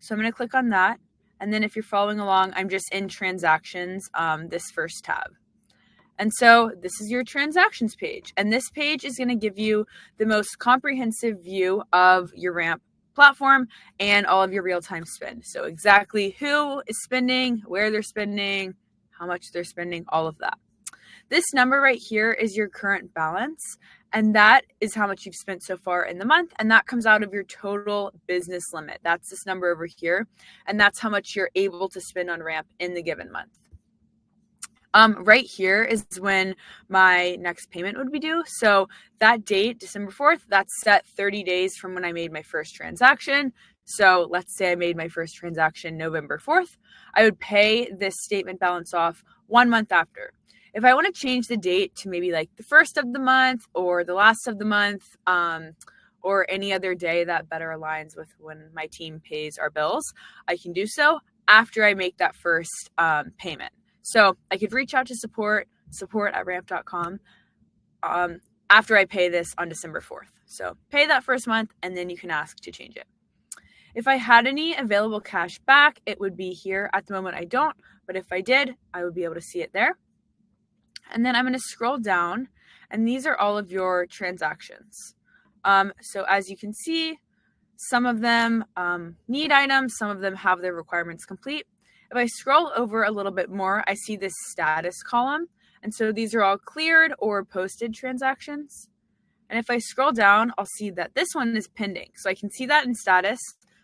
So I'm going to click on that. And then if you're following along, I'm just in transactions, this first tab. And so this is your transactions page. And this page is going to give you the most comprehensive view of your Ramp platform and all of your real-time spend. So exactly who is spending, where they're spending, how much they're spending, all of that. This number right here is your current balance, and that is how much you've spent so far in the month, and that comes out of your total business limit. That's this number over here, and that's how much you're able to spend on Ramp in the given month. Right here is when my next payment would be due. So that date, December 4th, that's set 30 days from when I made my first transaction. So let's say I made my first transaction November 4th. I would pay this statement balance off 1 month after. If I want to change the date to maybe like the first of the month or the last of the month, or any other day that better aligns with when my team pays our bills, I can do so after I make that first payment. So I could reach out to support@ramp.com after I pay this on December 4th. So pay that first month, and then you can ask to change it. If I had any available cash back, it would be here. At the moment, I don't, but if I did, I would be able to see it there. And then I'm going to scroll down, and these are all of your transactions. So as you can see, some of them need items, some of them have their requirements complete. If I scroll over a little bit more, I see this status column. And so these are all cleared or posted transactions. And if I scroll down, I'll see that this one is pending. So I can see that in status,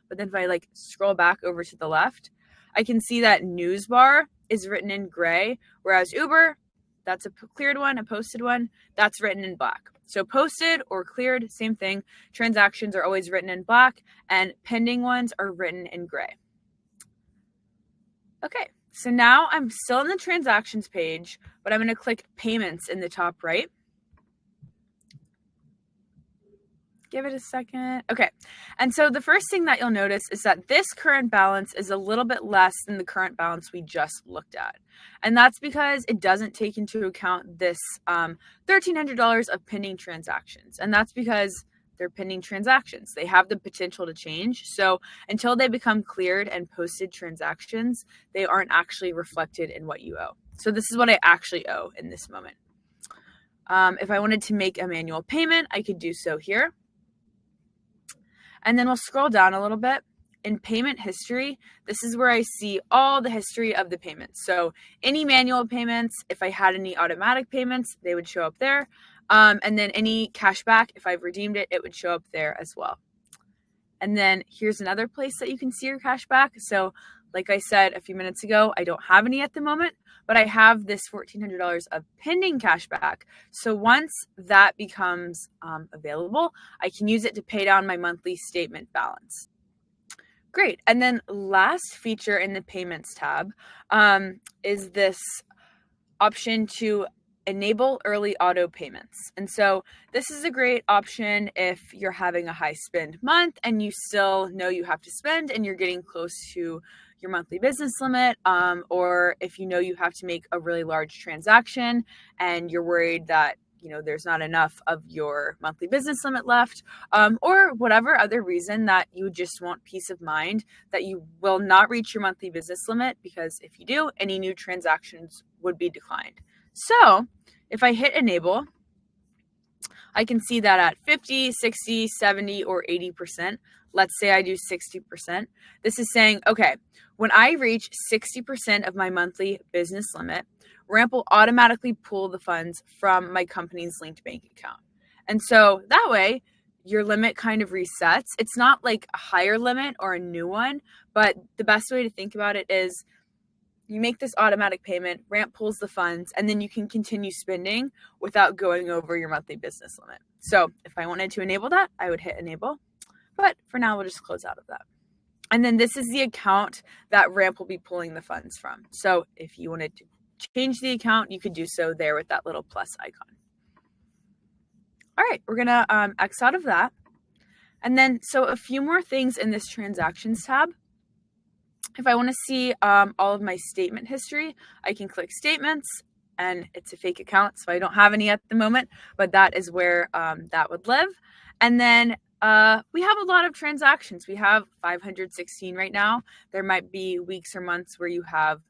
but then if I scroll back over to the left, I can see that news bar is written in gray, whereas Uber, that's a cleared one, a posted one, that's written in black. So posted or cleared, same thing. Transactions are always written in black, and pending ones are written in gray. Okay, so now I'm still in the transactions page, but I'm going to click payments in the top right. Give it a second. Okay, and so the first thing that you'll notice is that this current balance is a little bit less than the current balance we just looked at. And that's because it doesn't take into account this $1,300 of pending transactions. And that's because they're pending transactions. They have the potential to change. So until they become cleared and posted transactions, they aren't actually reflected in what you owe. So this is what I actually owe in this moment. If I wanted to make a manual payment, I could do so here. And then we'll scroll down a little bit. In payment history, this is where I see all the history of the payments. So any manual payments, if I had any automatic payments, they would show up there. And then any cash back, if I've redeemed it, it would show up there as well. And then here's another place that you can see your cash back. So like I said a few minutes ago, I don't have any at the moment, but I have this $1,400 of pending cash back. So once that becomes available, I can use it to pay down my monthly statement balance. Great. And then last feature in the payments tab is this option to enable early auto payments. And so this is a great option if you're having a high spend month and you still know you have to spend and you're getting close to your monthly business limit, or if you know you have to make a really large transaction and you're worried that there's not enough of your monthly business limit left, or whatever other reason that you just want peace of mind that you will not reach your monthly business limit, because if you do, any new transactions would be declined. So if I hit enable, I can see that at 50, 60, 70, or 80%, let's say I do 60%, this is saying, okay, when I reach 60% of my monthly business limit, Ramp will automatically pull the funds from my company's linked bank account. And so that way, your limit kind of resets. It's not like a higher limit or a new one, but the best way to think about it is you make this automatic payment, Ramp pulls the funds, and then you can continue spending without going over your monthly business limit. So if I wanted to enable that, I would hit enable. But for now, we'll just close out of that. And then this is the account that Ramp will be pulling the funds from. So if you wanted to change the account, you could do so there with that little plus icon. All right, we're gonna X out of that. And then, so a few more things in this transactions tab. If I want to see all of my statement history, I can click statements, and it's a fake account, so I don't have any at the moment, but that is where that would live. And then we have a lot of transactions. We have 516 right now. There might be weeks or months where you have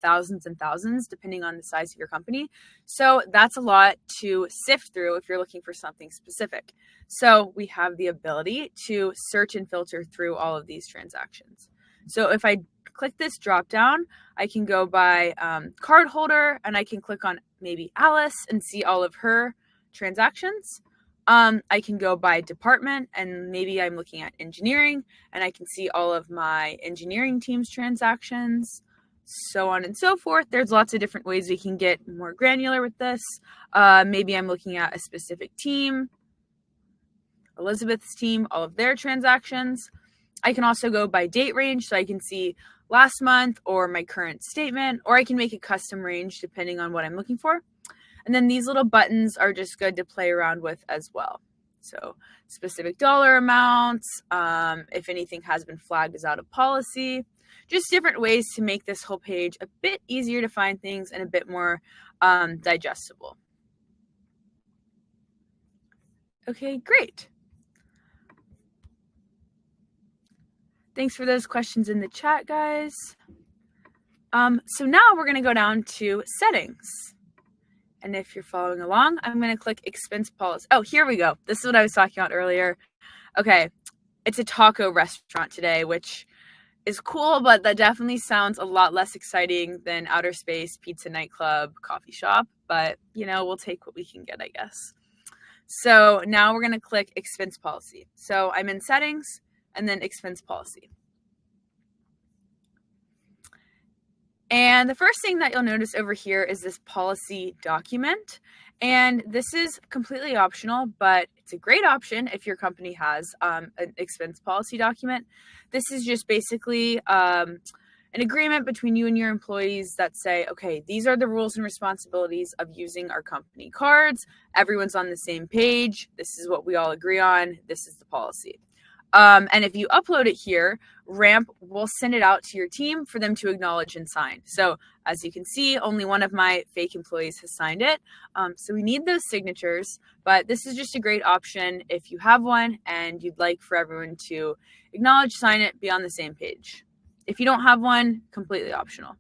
thousands and thousands, depending on the size of your company. So that's a lot to sift through if you're looking for something specific. So we have the ability to search and filter through all of these transactions. So if I click this drop down, I can go by card holder, and I can click on maybe Alice and see all of her transactions. I can go by department, and maybe I'm looking at engineering, and I can see all of my engineering team's transactions, so on and so forth. There's lots of different ways we can get more granular with this. Maybe I'm looking at a specific team, Elizabeth's team, all of their transactions. I can also go by date range, so I can see last month or my current statement, or I can make a custom range depending on what I'm looking for. And then these little buttons are just good to play around with as well. So specific dollar amounts, if anything has been flagged as out of policy, just different ways to make this whole page a bit easier to find things and a bit more digestible. Okay, great. Thanks for those questions in the chat, guys. So now we're going to go down to settings. And if you're following along, I'm going to click expense policy. Oh, here we go. This is what I was talking about earlier. Okay, it's a taco restaurant today, which is cool, but that definitely sounds a lot less exciting than outer space, pizza nightclub, coffee shop. But, you know, we'll take what we can get, I guess. So now we're going to click expense policy. So I'm in settings and then expense policy. And the first thing that you'll notice over here is this policy document. And this is completely optional, but it's a great option if your company has an expense policy document. This is just basically an agreement between you and your employees that say, okay, these are the rules and responsibilities of using our company cards. Everyone's on the same page. This is what we all agree on. This is the policy. And if you upload it here, Ramp will send it out to your team for them to acknowledge and sign. So as you can see, only one of my fake employees has signed it. So we need those signatures, but this is just a great option if you have one and you'd like for everyone to acknowledge, sign it, be on the same page. If you don't have one, completely optional.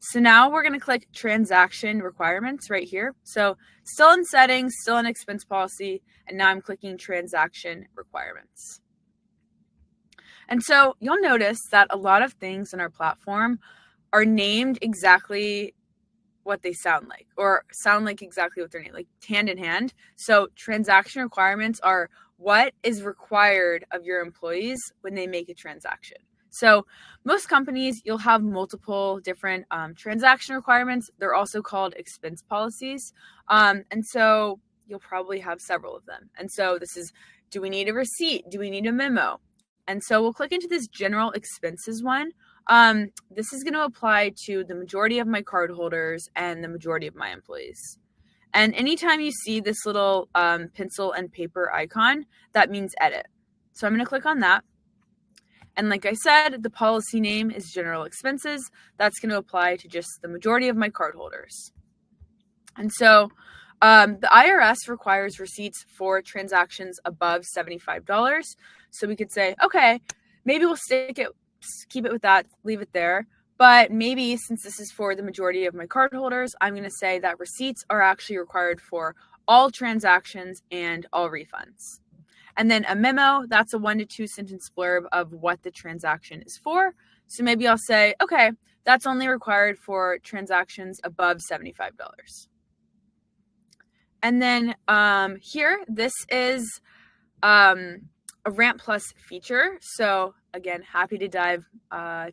So now we're going to click transaction requirements right here. So still in settings, still in expense policy, and now I'm clicking transaction requirements. And so you'll notice that a lot of things in our platform are named exactly what they sound like, or sound like exactly what they're named, like hand in hand. So transaction requirements are what is required of your employees when they make a transaction. So most companies, you'll have multiple different transaction requirements. They're also called expense policies. And so you'll probably have several of them. And so this is, do we need a receipt? Do we need a memo? And so we'll click into this general expenses one. This is going to apply to the majority of my cardholders and the majority of my employees. And anytime you see this little pencil and paper icon, that means edit. So I'm going to click on that. And like I said, the policy name is general expenses. That's going to apply to just the majority of my cardholders. And so the IRS requires receipts for transactions above $75. So we could say, okay, maybe we'll keep it with that, leave it there. But maybe since this is for the majority of my cardholders, I'm going to say that receipts are actually required for all transactions and all refunds. And then a memo, that's a 1 to 2 sentence blurb of what the transaction is for. So maybe I'll say, okay, that's only required for transactions above $75. And then here, this is a Ramp Plus feature. So again, happy to dive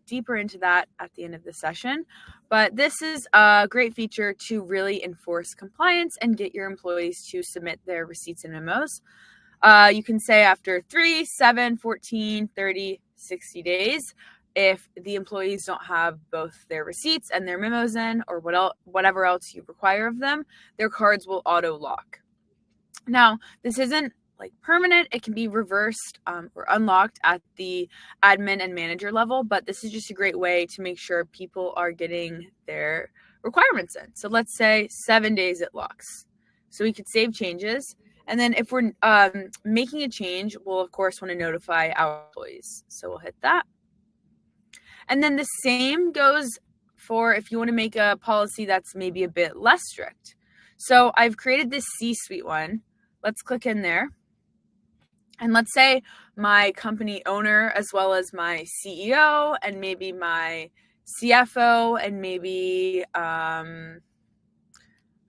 deeper into that at the end of the session. But this is a great feature to really enforce compliance and get your employees to submit their receipts and memos. You can say after 3, 7, 14, 30, 60 days, if the employees don't have both their receipts and their memos in, or whatever else you require of them, their cards will auto lock. Now, this isn't like permanent. It can be reversed or unlocked at the admin and manager level, but this is just a great way to make sure people are getting their requirements in. So let's say 7 days it locks. So we could save changes. And then if we're making a change, we'll of course want to notify our employees. So we'll hit that. And then the same goes for if you want to make a policy that's maybe a bit less strict. So I've created this C-suite one. Let's click in there. And let's say my company owner, as well as my CEO and maybe my CFO and maybe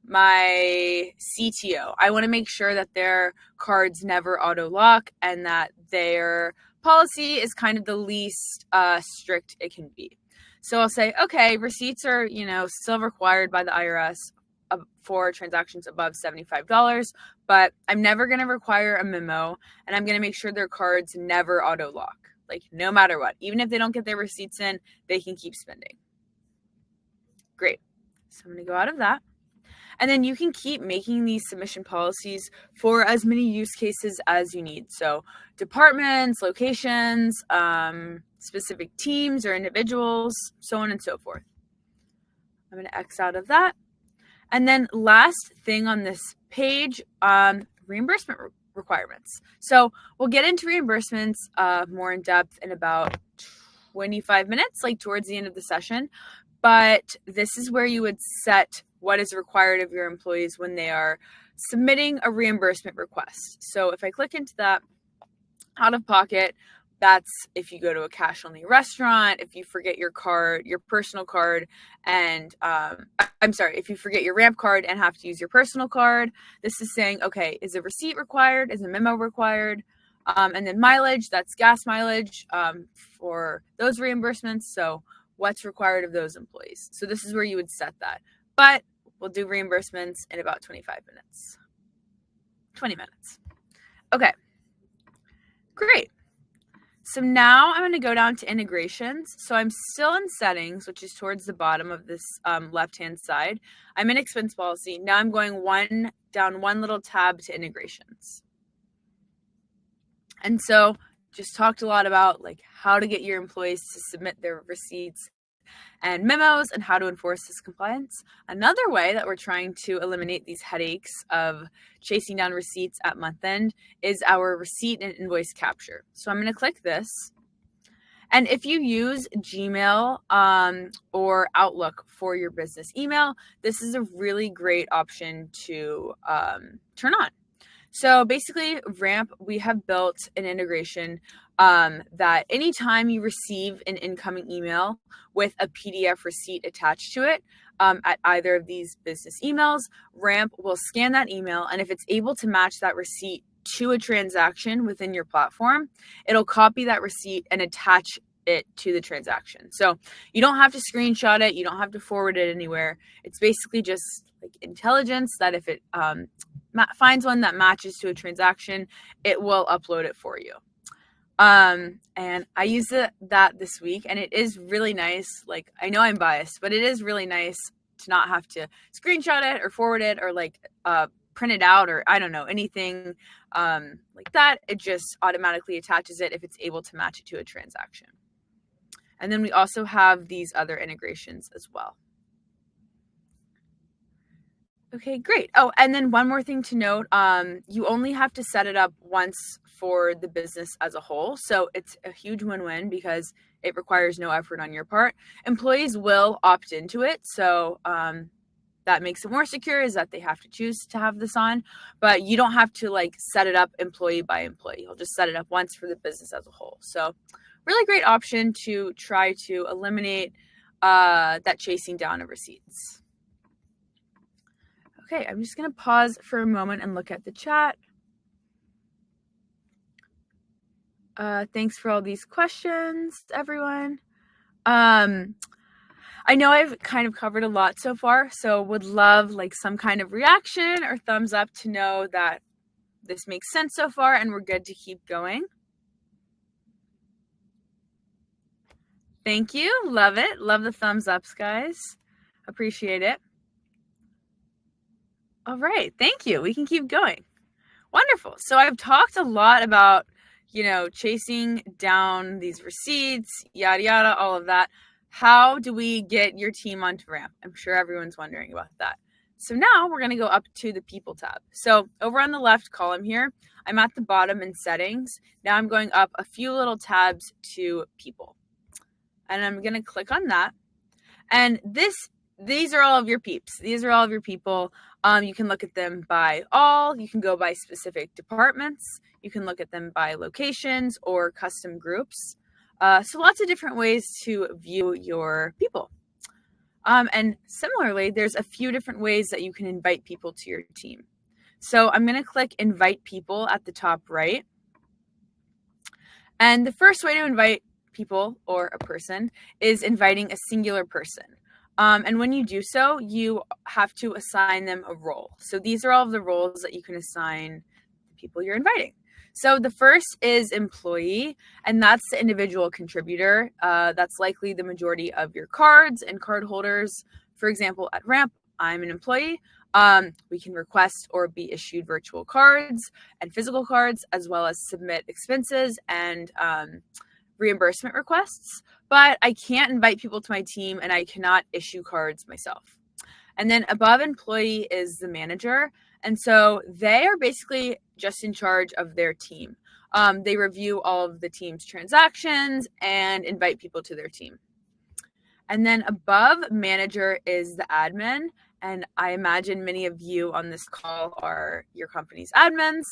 my CTO, I want to make sure that their cards never auto lock and that their policy is kind of the least strict it can be. So I'll say, okay, receipts are, still required by the IRS for transactions above $75, but I'm never going to require a memo, and I'm going to make sure their cards never auto lock, like no matter what. Even if they don't get their receipts in, they can keep spending. Great. So I'm going to go out of that. And then you can keep making these submission policies for as many use cases as you need. So departments, locations, specific teams or individuals, so on and so forth. I'm going to X out of that. And then last thing on this page, reimbursement requirements. So we'll get into reimbursements more in depth in about 25 minutes, like towards the end of the session. But this is where you would set what is required of your employees when they are submitting a reimbursement request. So if I click into that, out of pocket, that's if you go to a cash only restaurant, if you forget your card, your personal card, and if you forget your ramp card and have to use your personal card. This is saying, okay, is a receipt required? Is a memo required? And then mileage, that's gas mileage for those reimbursements. So what's required of those employees? So this is where you would set that. But we'll do reimbursements in about 25 minutes. 20 minutes. Okay, great. So now I'm going to go down to integrations. So I'm still in settings, which is towards the bottom of this left-hand side. I'm in expense policy. Now I'm going down one little tab to integrations. And so just talked a lot about like how to get your employees to submit their receipts and memos and how to enforce this compliance. Another way that we're trying to eliminate these headaches of chasing down receipts at month end is our receipt and invoice capture. So I'm going to click this. And if you use Gmail or Outlook for your business email, this is a really great option to turn on. So basically, Ramp, we have built an integration that anytime you receive an incoming email with a PDF receipt attached to it at either of these business emails, Ramp will scan that email, and if it's able to match that receipt to a transaction within your platform, it'll copy that receipt and attach it to the transaction. So you don't have to screenshot it, you don't have to forward it anywhere. It's basically just like intelligence that if it finds one that matches to a transaction, it will upload it for you. And I used that this week, and it is really nice. Like, I know I'm biased, but it is really nice to not have to screenshot it or forward it or like print it out or I don't know, anything like that. It just automatically attaches it if it's able to match it to a transaction. And then we also have these other integrations as well. Okay, great. Oh, and then one more thing to note, you only have to set it up once for the business as a whole. So it's a huge win-win because it requires no effort on your part. Employees will opt into it. So that makes it more secure is that they have to choose to have this on, but you don't have to like set it up employee by employee. You'll just set it up once for the business as a whole. So really great option to try to eliminate that chasing down of receipts. Okay, I'm just going to pause for a moment and look at the chat. Thanks for all these questions, everyone. I know I've kind of covered a lot so far, so would love like some kind of reaction or thumbs up to know that this makes sense so far and we're good to keep going. Thank you. Love it. Love the thumbs ups, guys. Appreciate it. All right. Thank you. We can keep going. Wonderful. So I've talked a lot about, chasing down these receipts, yada, yada, all of that. How do we get your team onto Ramp? I'm sure everyone's wondering about that. So now we're going to go up to the People tab. So over on the left column here, I'm at the bottom in Settings. Now I'm going up a few little tabs to People. And I'm going to click on that. And these are all of your peeps. These are all of your people. You can look at them by all. You can go by specific departments. You can look at them by locations or custom groups. So lots of different ways to view your people. And similarly, there's a few different ways that you can invite people to your team. So I'm going to click Invite People at the top right. And the first way to invite people or a person is inviting a singular person. And when you do so, you have to assign them a role. So these are all of the roles that you can assign the people you're inviting. So the first is employee, and that's the individual contributor. That's likely the majority of your cards and card holders. For example, at Ramp, I'm an employee. We can request or be issued virtual cards and physical cards, as well as submit expenses and reimbursement requests, but I can't invite people to my team and I cannot issue cards myself. And then above employee is the manager. And so they are basically just in charge of their team. They review all of the team's transactions and invite people to their team. And then above manager is the admin. And I imagine many of you on this call are your company's admins.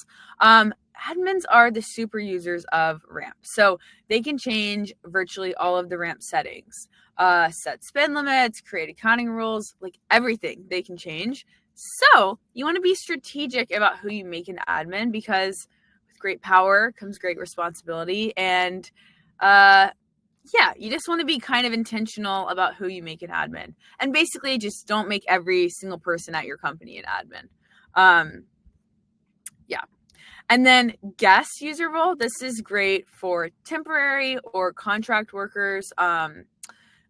Admins are the super users of Ramp. So they can change virtually all of the Ramp settings, set spend limits, create accounting rules, like everything they can change. So you want to be strategic about who you make an admin, because with great power comes great responsibility. And you just want to be kind of intentional about who you make an admin. And basically just don't make every single person at your company an admin. And then guest user role. This is great for temporary or contract workers,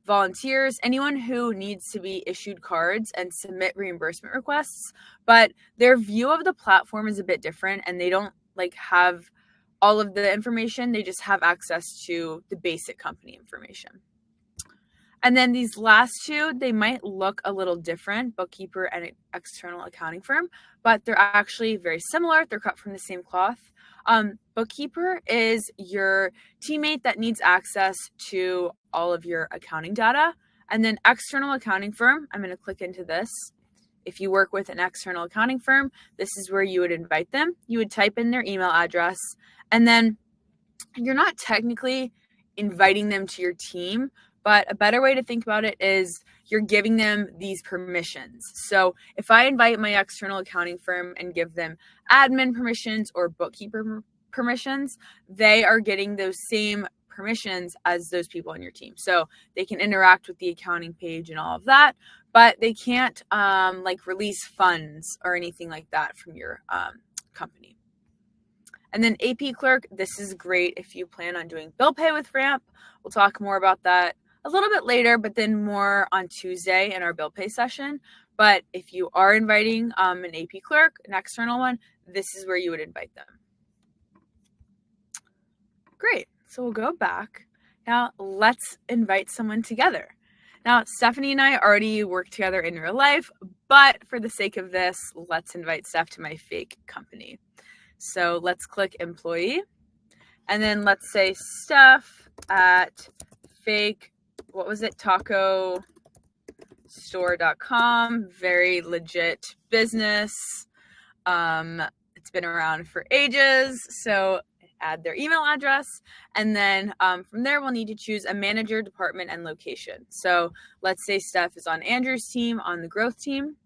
volunteers, anyone who needs to be issued cards and submit reimbursement requests, but their view of the platform is a bit different and they don't have all of the information. They just have access to the basic company information. And then these last two, they might look a little different, bookkeeper and external accounting firm, but they're actually very similar. They're cut from the same cloth. Bookkeeper is your teammate that needs access to all of your accounting data. And then external accounting firm, I'm going to click into this. If you work with an external accounting firm, this is where you would invite them. You would type in their email address, and then you're not technically inviting them to your team, but a better way to think about it is you're giving them these permissions. So if I invite my external accounting firm and give them admin permissions or bookkeeper permissions, they are getting those same permissions as those people on your team. So they can interact with the accounting page and all of that, but they can't release funds or anything like that from your company. And then AP clerk, this is great if you plan on doing bill pay with Ramp. We'll talk more about that a little bit later, but then more on Tuesday in our bill pay session. But if you are inviting an AP clerk, an external one, this is where you would invite them. Great. So we'll go back. Now let's invite someone together. Now, Stephanie and I already work together in real life, but for the sake of this, let's invite Steph to my fake company. So let's click employee, and then let's say Steph at fake, tacostore.com, very legit business. It's been around for ages, so add their email address, and then from there we'll need to choose a manager, department, and location. So let's say Steph is on Andrew's team, on the growth team,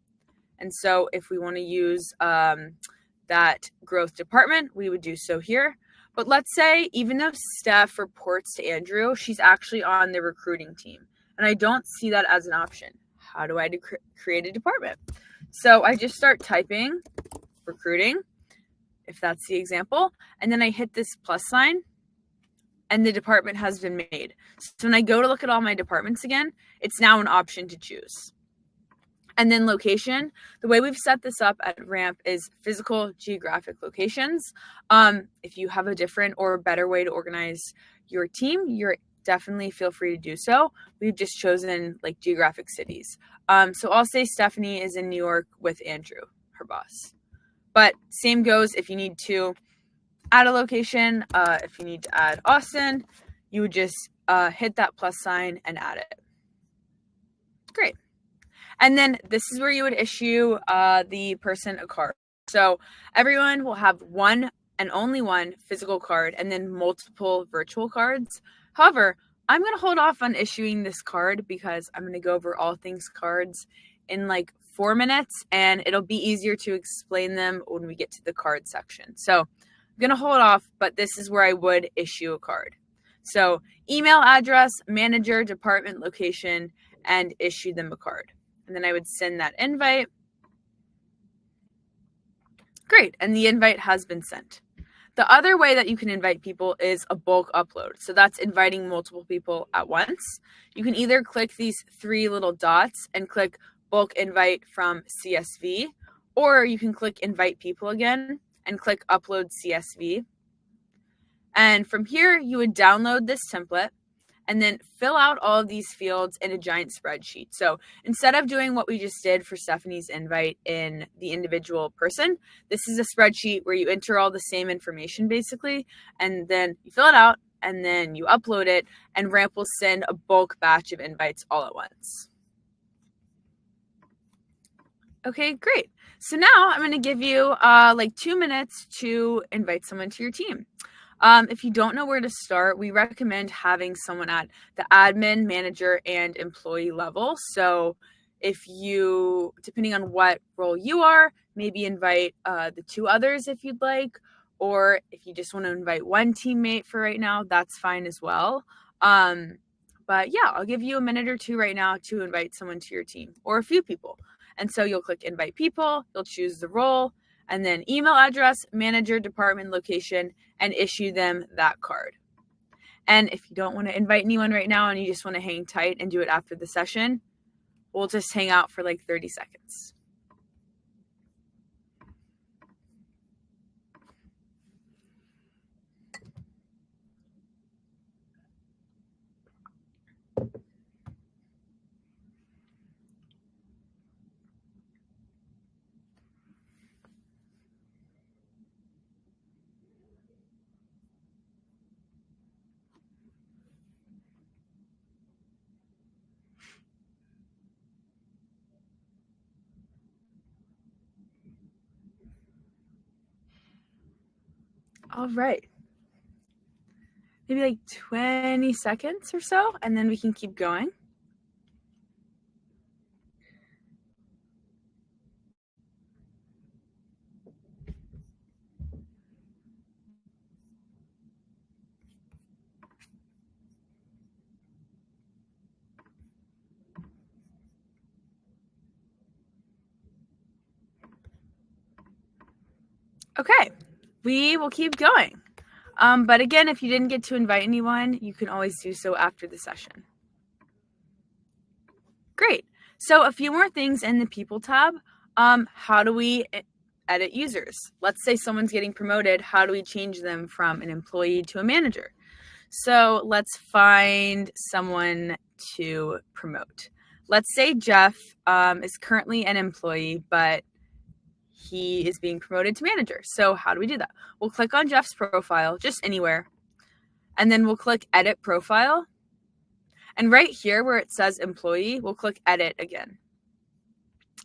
and so if we want to use that growth department, we would do so here. But let's say even though Steph reports to Andrew, she's actually on the recruiting team, and I don't see that as an option. How do I create a department? So I just start typing recruiting, if that's the example, and then I hit this plus sign and the department has been made. So when I go to look at all my departments again, it's now an option to choose. And then location, the way we've set this up at Ramp is physical geographic locations. If you have a different or better way to organize your team, you're definitely feel free to do so. We've just chosen like geographic cities. So I'll say Stephanie is in New York with Andrew, her boss. But same goes if you need to add a location. If you need to add Austin, you would just hit that plus sign and add it. Great. And then this is where you would issue the person a card. So everyone will have one and only one physical card and then multiple virtual cards. However, I'm going to hold off on issuing this card because I'm going to go over all things cards in like 4 minutes, and it'll be easier to explain them when we get to the card section. So I'm going to hold off, but this is where I would issue a card. So email address, manager, department, location, and issue them a card. And then I would send that invite. Great, and the invite has been sent. The other way that you can invite people is a bulk upload. So that's inviting multiple people at once. You can either click these 3 little dots and click bulk invite from CSV, or you can click invite people again and click upload CSV. And from here, you would download this template and then fill out all of these fields in a giant spreadsheet. So instead of doing what we just did for Stephanie's invite in the individual person, this is a spreadsheet where you enter all the same information basically, and then you fill it out and then you upload it, and Ramp will send a bulk batch of invites all at once. Okay, great. So now I'm going to give you like 2 minutes to invite someone to your team. If you don't know where to start, we recommend having someone at the admin, manager, and employee level. So if you, depending on what role you are, maybe invite the 2 others if you'd like, or if you just want to invite one teammate for right now, that's fine as well. But yeah, I'll give you a minute or 2 right now to invite someone to your team, or a few people. And so you'll click invite people, you'll choose the role, and then email address, manager, department, location, and issue them that card. And if you don't want to invite anyone right now and you just want to hang tight and do it after the session, we'll just hang out for like 30 seconds. All right. Maybe like 20 seconds or so, and then we can keep going. Okay, we will keep going. But again, if you didn't get to invite anyone, you can always do so after the session. Great. So a few more things in the People tab. How do we edit users? Let's say someone's getting promoted. How do we change them from an employee to a manager? So let's find someone to promote. Let's say Jeff is currently an employee, but he is being promoted to manager. So how do we do that? We'll click on Jeff's profile, just anywhere, and then we'll click edit profile. And right here where it says employee, we'll click edit again.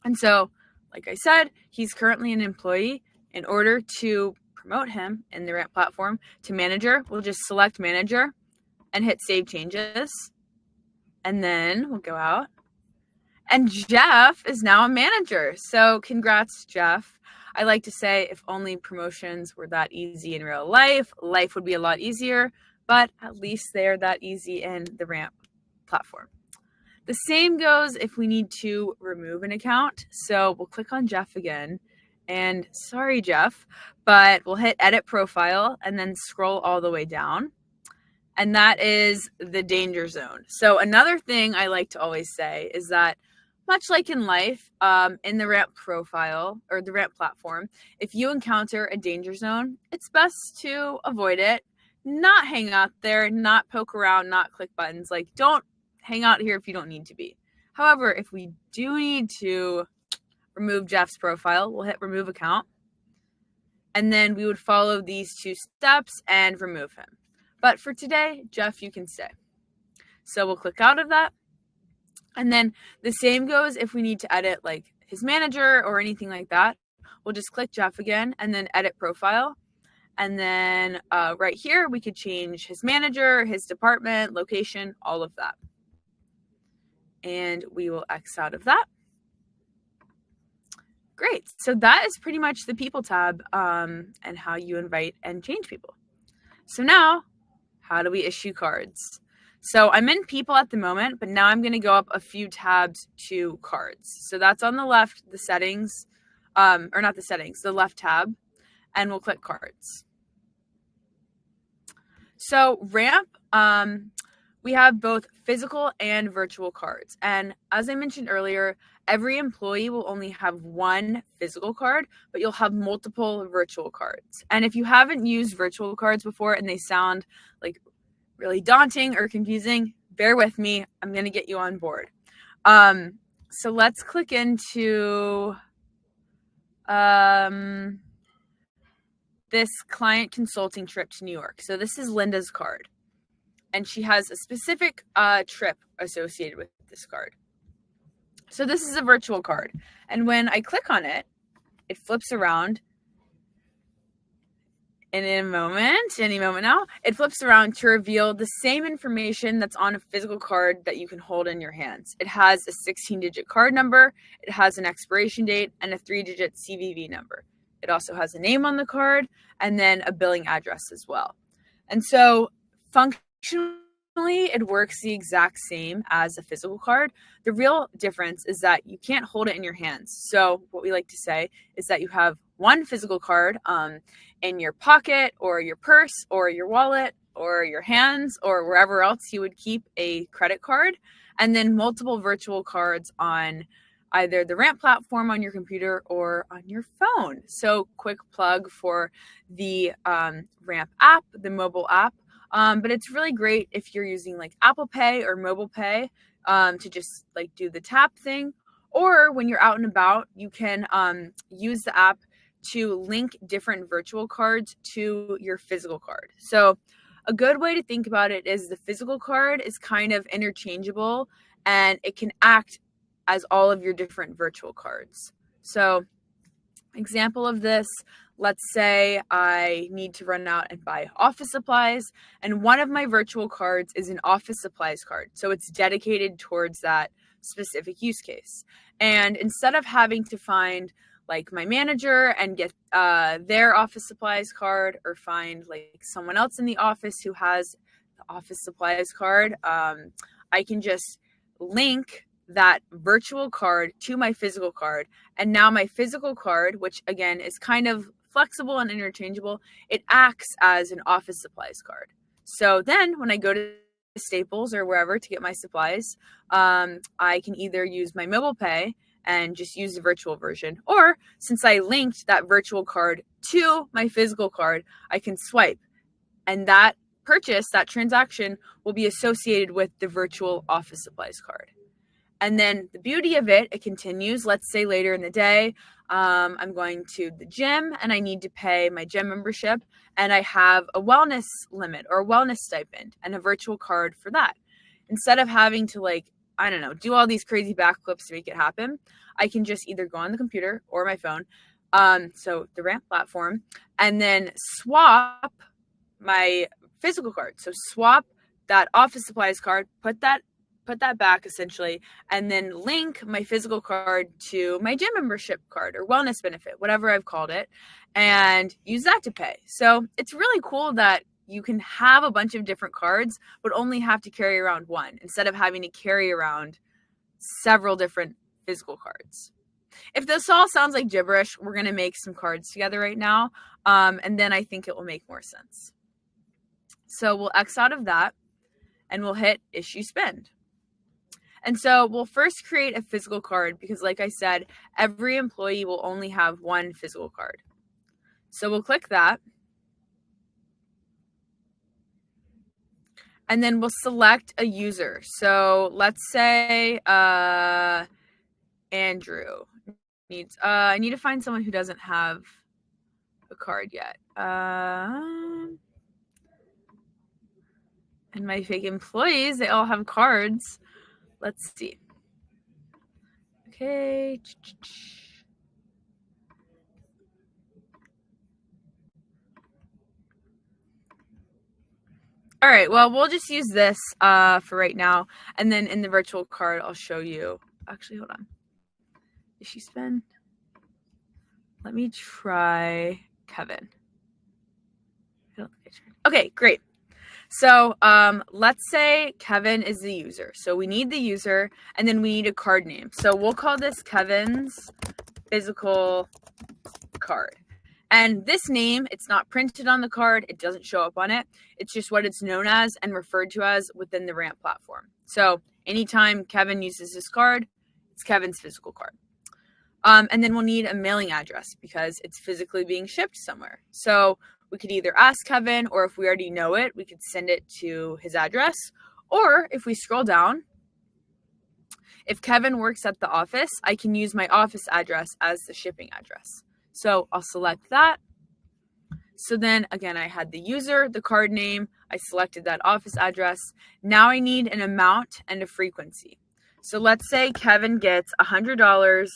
And so, like I said, he's currently an employee. In order to promote him in the Ramp platform to manager, we'll just select manager and hit save changes. And then we'll go out. And Jeff is now a manager. So congrats, Jeff. I like to say if only promotions were that easy in real life, life would be a lot easier, but at least they're that easy in the Ramp platform. The same goes if we need to remove an account. So we'll click on Jeff again. And sorry, Jeff, but we'll hit edit profile and then scroll all the way down. And that is the danger zone. So another thing I like to always say is that much like in life, in the Ramp profile or the Ramp platform, if you encounter a danger zone, it's best to avoid it. not hang out there, not poke around, not click buttons. Like, don't hang out here if you don't need to be. However, if we do need to remove Jeff's profile, we'll hit remove account. And then we would follow these 2 steps and remove him. But for today, Jeff, you can stay. So we'll click out of that. And then the same goes if we need to edit like his manager or anything like that. We'll just click Jeff again and then edit profile. And then right here, we could change his manager, his department, location, all of that. And we will X out of that. Great. So that is pretty much the people tab and how you invite and change people. So now, how do we issue cards? So I'm in people at the moment, but now I'm going to go up a few tabs to cards. So that's on the left, the settings, or not the settings, the left tab, and we'll click cards. So Ramp, we have both physical and virtual cards. And as I mentioned earlier, every employee will only have 1 physical card, but you'll have multiple virtual cards. And if you haven't used virtual cards before and they sound like really daunting or confusing, bear with me. I'm going to get you on board. So let's click into this client consulting trip to New York. So this is Linda's card. And she has a specific trip associated with this card. So this is a virtual card. And when I click on it, it flips around. And in any moment now, it flips around to reveal the same information that's on a physical card that you can hold in your hands. It has a 16-digit card number, it has an expiration date, and a 3-digit CVV number. It also has a name on the card and then a billing address as well. And so functionally, it works the exact same as a physical card. The real difference is that you can't hold it in your hands. So what we like to say is that you have 1 physical card in your pocket or your purse or your wallet or your hands or wherever else you would keep a credit card, and then multiple virtual cards on either the Ramp platform on your computer or on your phone. So quick plug for the Ramp app, the mobile app. But it's really great if you're using like Apple Pay or Mobile Pay to just like do the tap thing. Or when you're out and about, you can use the app to link different virtual cards to your physical card. So a good way to think about it is the physical card is kind of interchangeable and it can act as all of your different virtual cards. So example of this, let's say I need to run out and buy office supplies, and one of my virtual cards is an office supplies card. So it's dedicated towards that specific use case. And instead of having to find like my manager and get their office supplies card, or find like someone else in the office who has the office supplies card, I can just link that virtual card to my physical card. And now my physical card, which again is kind of flexible and interchangeable, it acts as an office supplies card. So then when I go to Staples or wherever to get my supplies, I can either use my mobile pay and just use the virtual version, or since I linked that virtual card to my physical card, I can swipe, and that purchase, that transaction will be associated with the virtual office supplies card. And then the beauty of it, it continues. Let's say later in the day, I'm going to the gym and I need to pay my gym membership, and I have a wellness limit or a wellness stipend and a virtual card for that. Instead of having to do all these crazy backflips to make it happen, I can just either go on the computer or my phone, so the Ramp platform, and then swap my physical card. So swap that office supplies card, put that back essentially, and then link my physical card to my gym membership card or wellness benefit, whatever I've called it, and use that to pay. So it's really cool that you can have a bunch of different cards, but only have to carry around one instead of having to carry around several different physical cards. If this all sounds like gibberish, we're going to make some cards together right now, and then I think it will make more sense. So we'll X out of that, and we'll hit Issue Spend. And so we'll first create a physical card because, like I said, every employee will only have one physical card. So we'll click that. And then we'll select a user. So let's say Andrew needs, I need to find someone who doesn't have a card yet. And my fake employees, they all have cards. Let's see. Okay. All right, well, we'll just use this for right now. And then in the virtual card, I'll show you. Actually, hold on. Did she spend? Let me try Kevin. Okay, great. So let's say Kevin is the user. So we need the user, and then we need a card name. So we'll call this Kevin's physical card. And this name, it's not printed on the card. It doesn't show up on it. It's just what it's known as and referred to as within the Ramp platform. So anytime Kevin uses this card, it's Kevin's physical card. And then we'll need a mailing address because it's physically being shipped somewhere. So we could either ask Kevin, or if we already know it, we could send it to his address. Or if we scroll down, if Kevin works at the office, I can use my office address as the shipping address. So I'll select that. So then again, I had the user, the card name, I selected that office address. Now I need an amount and a frequency. So let's say Kevin gets $100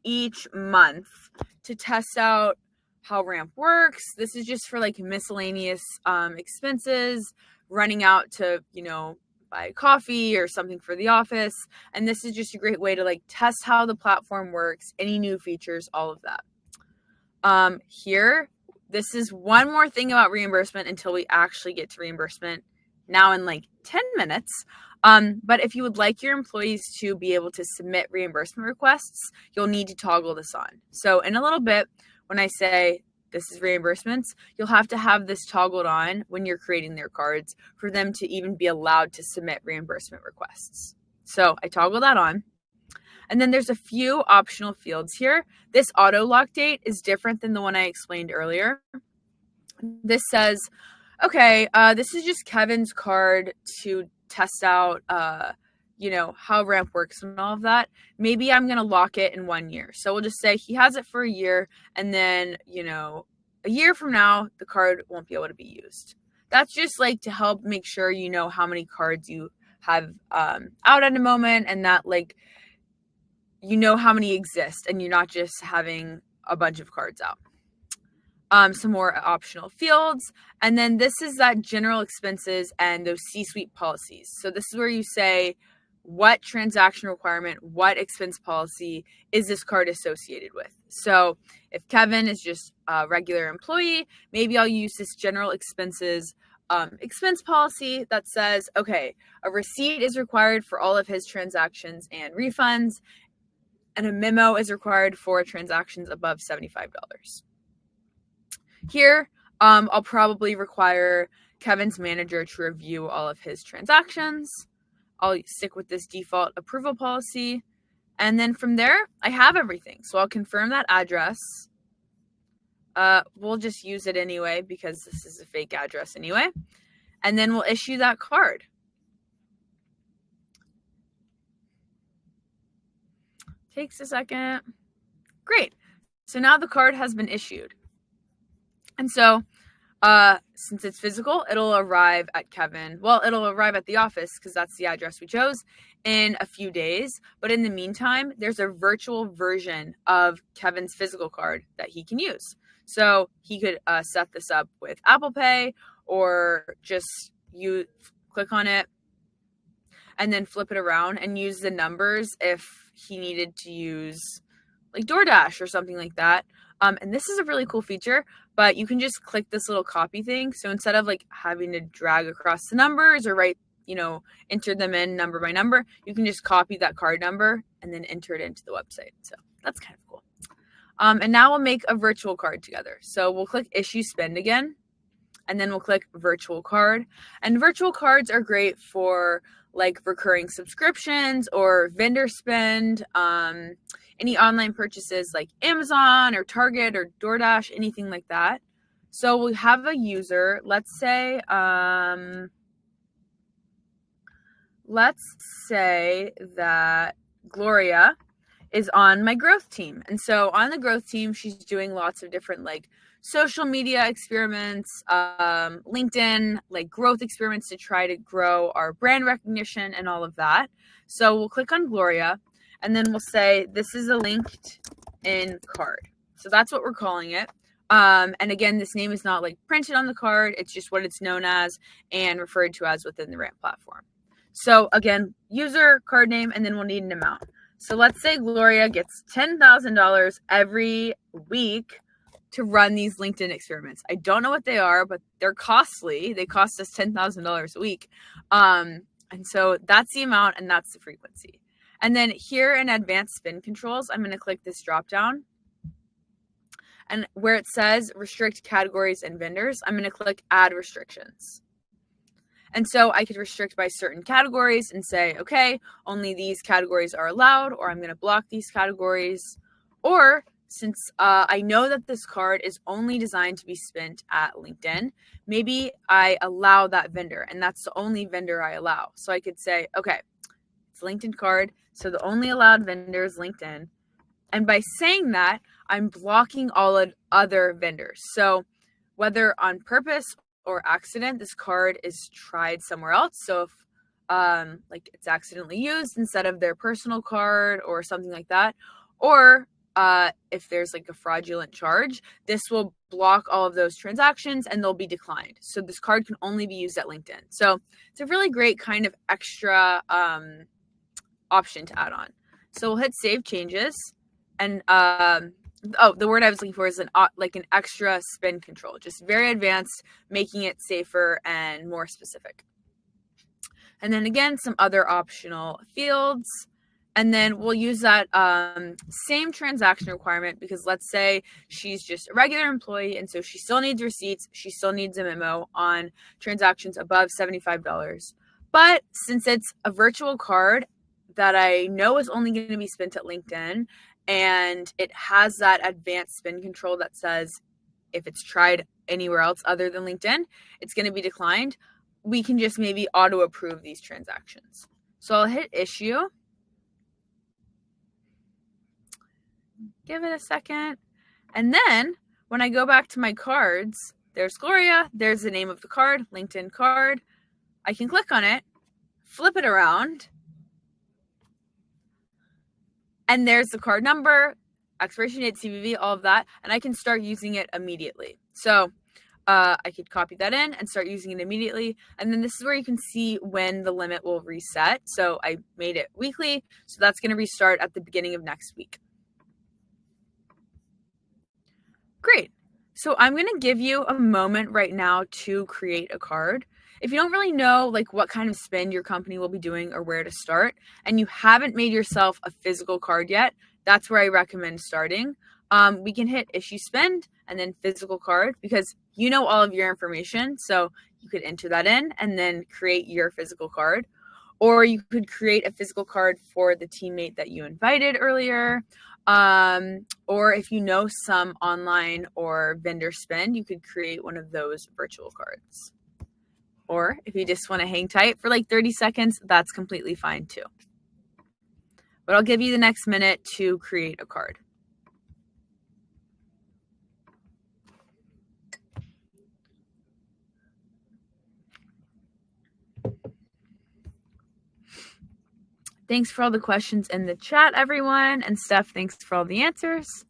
each month to test out how Ramp works. This is just for like miscellaneous expenses, running out to, buy coffee or something for the office. And this is just a great way to like test how the platform works, any new features, all of that. Here, this is one more thing about reimbursement until we actually get to reimbursement now in like 10 minutes. But if you would like your employees to be able to submit reimbursement requests, you'll need to toggle this on. So in a little bit, when I say this is reimbursements, you'll have to have this toggled on when you're creating their cards for them to even be allowed to submit reimbursement requests. So I toggle that on. And then there's a few optional fields here. This auto lock date is different than the one I explained earlier. This says, okay, this is just Kevin's card to test out, how Ramp works and all of that. Maybe I'm going to lock it in 1 year. So we'll just say he has it for a year, and then, a year from now, the card won't be able to be used. That's just like to help make sure you know how many cards you have out at a moment, and that like, how many exist and you're not just having a bunch of cards out. Some more optional fields. And then this is that general expenses and those C-suite policies. So this is where you say what transaction requirement, what expense policy is this card associated with. So if Kevin is just a regular employee, maybe I'll use this general expenses expense policy that says, okay, a receipt is required for all of his transactions and refunds, and a memo is required for transactions above $75. Here, I'll probably require Kevin's manager to review all of his transactions. I'll stick with this default approval policy. And then from there, I have everything. So I'll confirm that address. We'll just use it anyway because this is a fake address anyway. And then we'll issue that card. Takes a second. Great. So now the card has been issued. And so since it's physical, it'll arrive at Kevin. Well, it'll arrive at the office because that's the address we chose in a few days. But in the meantime, there's a virtual version of Kevin's physical card that he can use. So he could set this up with Apple Pay, or just you click on it and then flip it around and use the numbers if he needed to use like DoorDash or something like that. And this is a really cool feature, but you can just click this little copy thing. So instead of like having to drag across the numbers or write, enter them in number by number, you can just copy that card number and then enter it into the website. So that's kind of cool. And now we'll make a virtual card together. So we'll click Issue Spend again, and then we'll click Virtual Card. And virtual cards are great for like recurring subscriptions or vendor spend, any online purchases like Amazon or Target or DoorDash, anything like that. So we have a user, let's say let's say that Gloria is on my growth team. And so on the growth team, she's doing lots of different like social media experiments, LinkedIn, like growth experiments to try to grow our brand recognition and all of that. So we'll click on Gloria and then we'll say, this is a LinkedIn card. So that's what we're calling it. And again, this name is not like printed on the card. It's just what it's known as and referred to as within the Ramp platform. So again, user, card name, and then we'll need an amount. So let's say Gloria gets $10,000 every week to run these LinkedIn experiments. I don't know what they are, but they're costly. They cost us $10,000 a week. And so that's the amount and that's the frequency. And then here in advanced spin controls, I'm going to click this drop down. And where it says restrict categories and vendors, I'm going to click add restrictions. And so I could restrict by certain categories and say, okay, only these categories are allowed, or I'm going to block these categories. Or since I know that this card is only designed to be spent at LinkedIn, maybe I allow that vendor, and that's the only vendor I allow. So I could say, okay, it's a LinkedIn card, so the only allowed vendor is LinkedIn. And by saying that, I'm blocking all other vendors. So whether on purpose or accident, this card is tried somewhere else. So if like it's accidentally used instead of their personal card or something like that, or if there's like a fraudulent charge, this will block all of those transactions and they'll be declined. So this card can only be used at LinkedIn. So it's a really great kind of extra option to add on. So we'll hit save changes. And the word I was looking for is like an extra spin control, just very advanced, making it safer and more specific. And then again, some other optional fields. And then we'll use that same transaction requirement because let's say she's just a regular employee and so she still needs receipts. She still needs a memo on transactions above $75. But since it's a virtual card that I know is only going to be spent at LinkedIn, and it has that advanced spin control that says if it's tried anywhere else other than LinkedIn, it's going to be declined. We can just maybe auto approve these transactions. So I'll hit issue. Give it a second. And then when I go back to my cards, there's Gloria. There's the name of the card, LinkedIn card. I can click on it, flip it around, and there's the card number, expiration date, CVV, all of that, and I can start using it immediately. So I could copy that in and start using it immediately. And then this is where you can see when the limit will reset. So I made it weekly, so that's going to restart at the beginning of next week. Great. So I'm going to give you a moment right now to create a card. If you don't really know like what kind of spend your company will be doing or where to start, and you haven't made yourself a physical card yet, that's where I recommend starting. We can hit issue spend and then physical card because you know all of your information. So you could enter that in and then create your physical card. Or you could create a physical card for the teammate that you invited earlier. Or if you know some online or vendor spend, you could create one of those virtual cards. Or if you just want to hang tight for like 30 seconds, that's completely fine too. But I'll give you the next minute to create a card. Thanks for all the questions in the chat, everyone. And Steph, thanks for all the answers.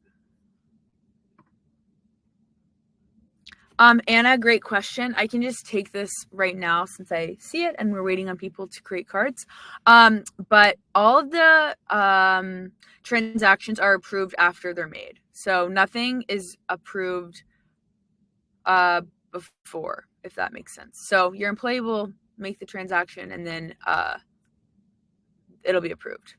Anna, great question. I can just take this right now since I see it and we're waiting on people to create cards. But all of the transactions are approved after they're made. So nothing is approved before, if that makes sense. So your employee will make the transaction and then it'll be approved.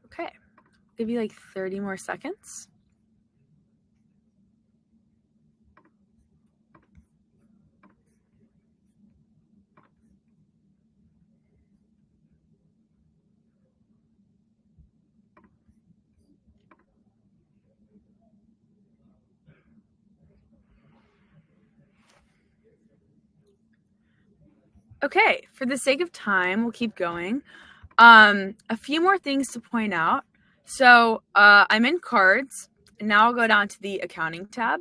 Okay, give you like 30 more seconds. Okay, for the sake of time, we'll keep going. A few more things to point out. So I'm in cards, and now I'll go down to the accounting tab.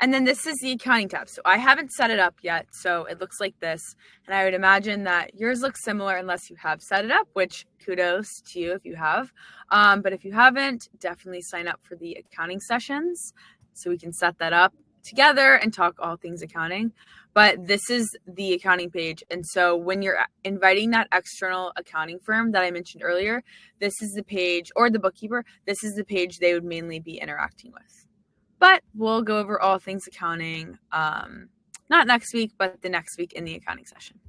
And then this is the accounting tab. So I haven't set it up yet, so it looks like this. And I would imagine that yours looks similar unless you have set it up, which kudos to you if you have. But if you haven't, definitely sign up for the accounting sessions so we can set that up together and talk all things accounting. But this is the accounting page. And so when you're inviting that external accounting firm that I mentioned earlier, this is the page, or the bookkeeper, this is the page they would mainly be interacting with. But we'll go over all things accounting, not next week, but the next week in the accounting session.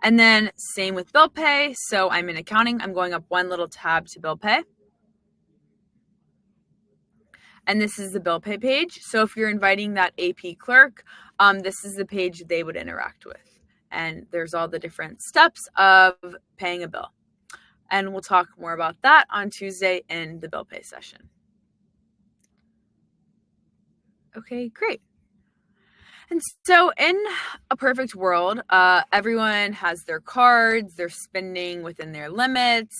And then same with bill pay. So I'm in accounting. I'm going up one little tab to bill pay. And this is the bill pay page. So if you're inviting that AP clerk, this is the page they would interact with. And there's all the different steps of paying a bill. And we'll talk more about that on Tuesday in the bill pay session. Okay, great. And so in a perfect world, everyone has their cards, they're spending within their limits,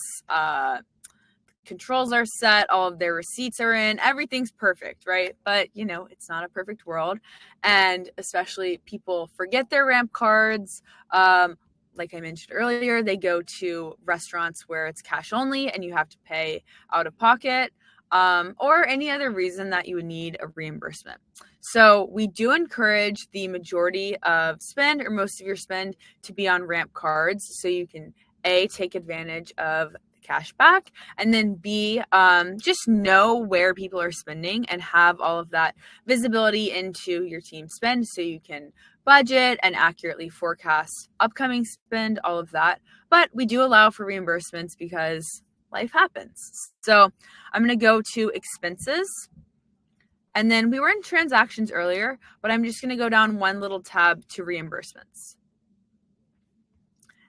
controls are set, all of their receipts are in, everything's perfect, right? But, it's not a perfect world. And especially people forget their ramp cards. Like I mentioned earlier, they go to restaurants where it's cash only and you have to pay out of pocket, or any other reason that you would need a reimbursement. So we do encourage the majority of spend or most of your spend to be on ramp cards so you can A, take advantage of the cash back, and then B, just know where people are spending and have all of that visibility into your team spend so you can budget and accurately forecast upcoming spend, all of that. But we do allow for reimbursements because life happens. So I'm going to go to expenses. And then we were in transactions earlier, but I'm just going to go down one little tab to reimbursements.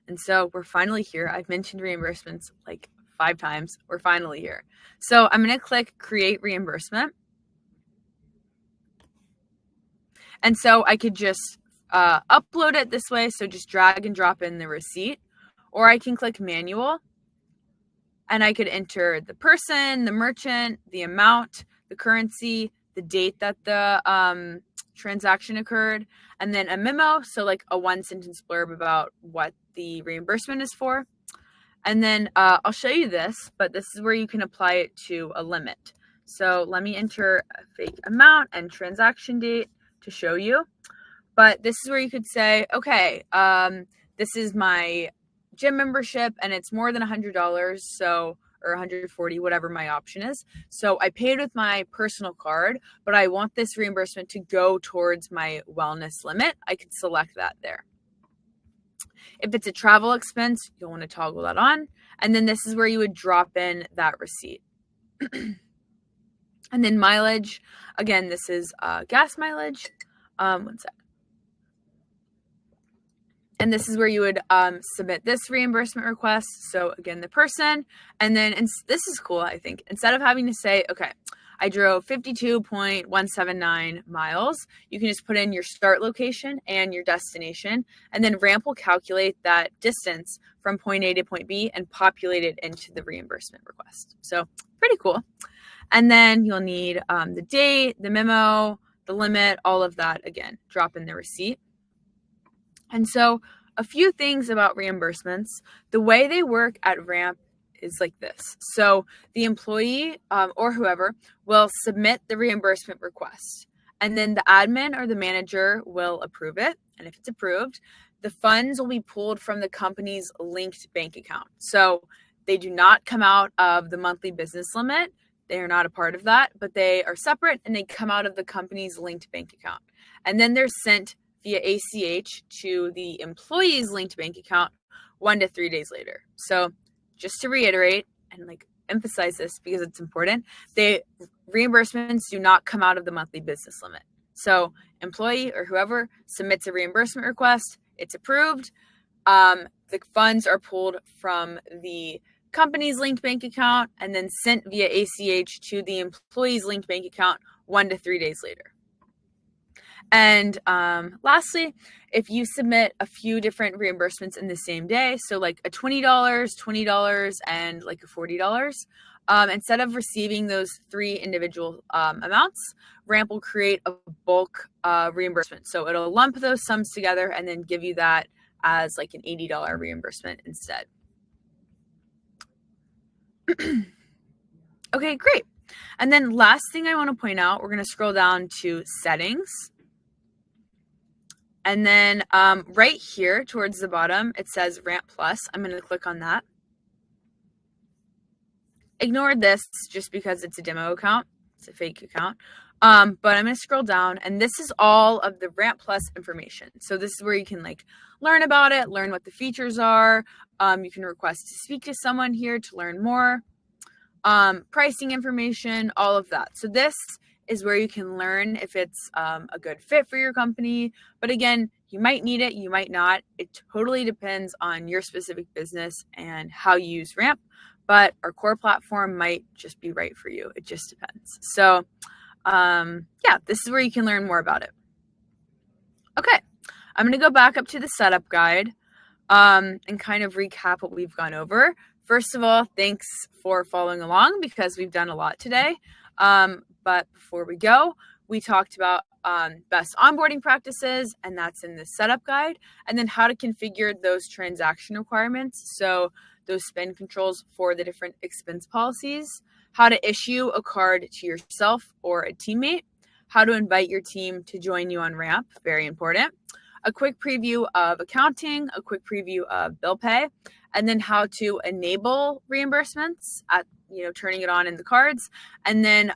And so we're finally here. I've mentioned reimbursements like 5 times. We're finally here. So I'm going to click create reimbursement. And so I could just upload it this way. So just drag and drop in the receipt, or I can click manual and I could enter the person, the merchant, the amount, the currency, the date that the transaction occurred, and then a memo, so like a 1-sentence blurb about what the reimbursement is for. And then I'll show you this, but this is where you can apply it to a limit. So let me enter a fake amount and transaction date to show you. But this is where you could say, okay, this is my gym membership and it's more than $100, so, or 140, whatever my option is. So I paid with my personal card, but I want this reimbursement to go towards my wellness limit. I could select that there. If it's a travel expense, you'll want to toggle that on. And then this is where you would drop in that receipt. And then mileage, again, this is gas mileage. One sec. And this is where you would submit this reimbursement request. So again, the person, and then, and this is cool, I think, instead of having to say, okay, I drove 52.179 miles, you can just put in your start location and your destination, and then Ramp will calculate that distance from point A to point B and populate it into the reimbursement request. So pretty cool. And then you'll need the date, the memo, the limit, all of that, again, drop in the receipt. And so a few things about reimbursements. The way they work at Ramp is like this. So the employee or whoever will submit the reimbursement request, and then the admin or the manager will approve it. And if it's approved, the funds will be pulled from the company's linked bank account. So they do not come out of the monthly business limit. They are not a part of that, but they are separate and they come out of the company's linked bank account. And then they're sent via ACH to the employee's linked bank account 1 to 3 days later. So just to reiterate and emphasize this because it's important, reimbursements do not come out of the monthly business limit. So employee or whoever submits a reimbursement request, it's approved. The funds are pulled from the company's linked bank account and then sent via ACH to the employee's linked bank account 1 to 3 days later. And lastly, if you submit a few different reimbursements in the same day, so like a $20, $20, and like a $40, instead of receiving those 3 individual amounts, Ramp will create a bulk reimbursement. So it'll lump those sums together and then give you that as like an $80 reimbursement instead. Okay, great. And then last thing I want to point out, we're going to scroll down to settings. And then right here towards the bottom, it says Ramp Plus. I'm going to click on that. Ignore this just because it's a demo account. It's a fake account. But I'm going to scroll down, and this is all of the Ramp Plus information. So this is where you can like learn about it, learn what the features are. You can request to speak to someone here to learn more. Pricing information, all of that. So this is where you can learn if it's a good fit for your company. But again, you might need it, you might not. It totally depends on your specific business and how you use Ramp. But our core platform might just be right for you. It just depends. So yeah, this is where you can learn more about it. Okay, I'm going to go back up to the setup guide and kind of recap what we've gone over. First of all, thanks for following along because we've done a lot today. But before we go, we talked about best onboarding practices, and that's in the setup guide, and then how to configure those transaction requirements. So those spend controls for the different expense policies, how to issue a card to yourself or a teammate, how to invite your team to join you on Ramp, very important, a quick preview of accounting, a quick preview of bill pay, and then how to enable reimbursements at, turning it on in the cards, and then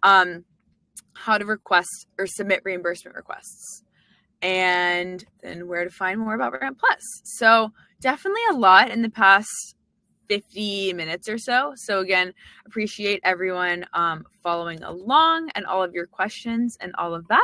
how to request or submit reimbursement requests, and then where to find more about Ramp Plus. So definitely a lot in the past 50 minutes or so. So again, appreciate everyone following along and all of your questions and all of that.